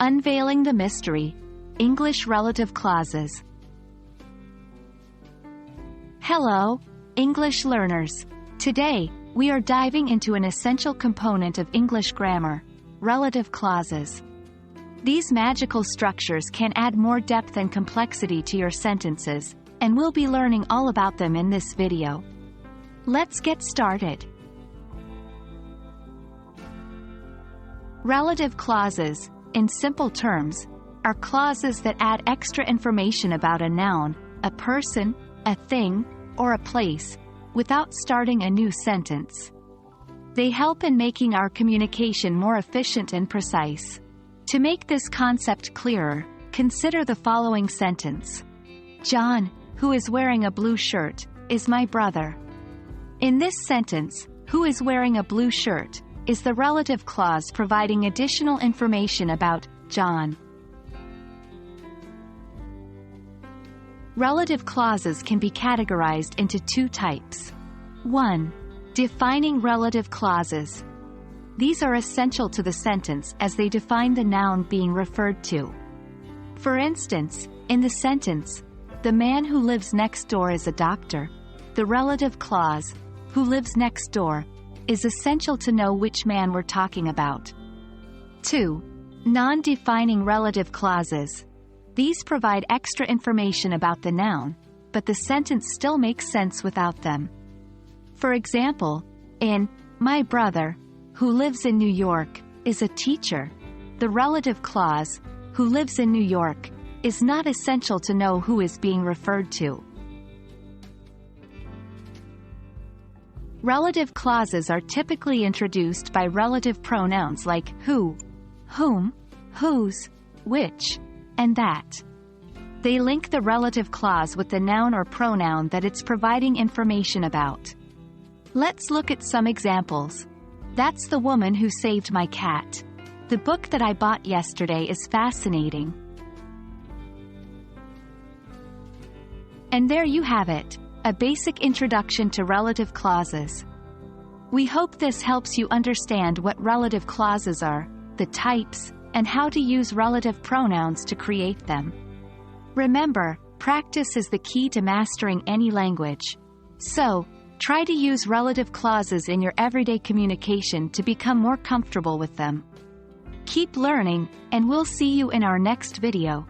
Unveiling the Mystery, English Relative Clauses. Hello, English learners. Today, we are diving into an essential component of English grammar, relative clauses. These magical structures can add more depth and complexity to your sentences, and we'll be learning all about them in this video. Let's get started. Relative clauses, in simple terms, are clauses that add extra information about a noun, a person, a thing, or a place, without starting a new sentence. They help in making our communication more efficient and precise. To make this concept clearer, consider the following sentence. John, who is wearing a blue shirt, is my brother. In this sentence, who is wearing a blue shirt is the relative clause providing additional information about John. Relative clauses can be categorized into two types. 1. Defining relative clauses. These are essential to the sentence as they define the noun being referred to. For instance, in the sentence, the man who lives next door is a doctor, the relative clause, who lives next door, is essential to know which man we're talking about. 2. Non-defining relative clauses. These provide extra information about the noun, but the sentence still makes sense without them. For example, in my brother, who lives in New York, is a teacher, the relative clause, who lives in New York, is not essential to know who is being referred to. Relative clauses are typically introduced by relative pronouns like who, whom, whose, which, and that. They link the relative clause with the noun or pronoun that it's providing information about. Let's look at some examples. That's the woman who saved my cat. The book that I bought yesterday is fascinating. And there you have it, a basic introduction to relative clauses. We hope this helps you understand what relative clauses are, the types, and how to use relative pronouns to create them. Remember, practice is the key to mastering any language. So, try to use relative clauses in your everyday communication to become more comfortable with them. Keep learning, and we'll see you in our next video.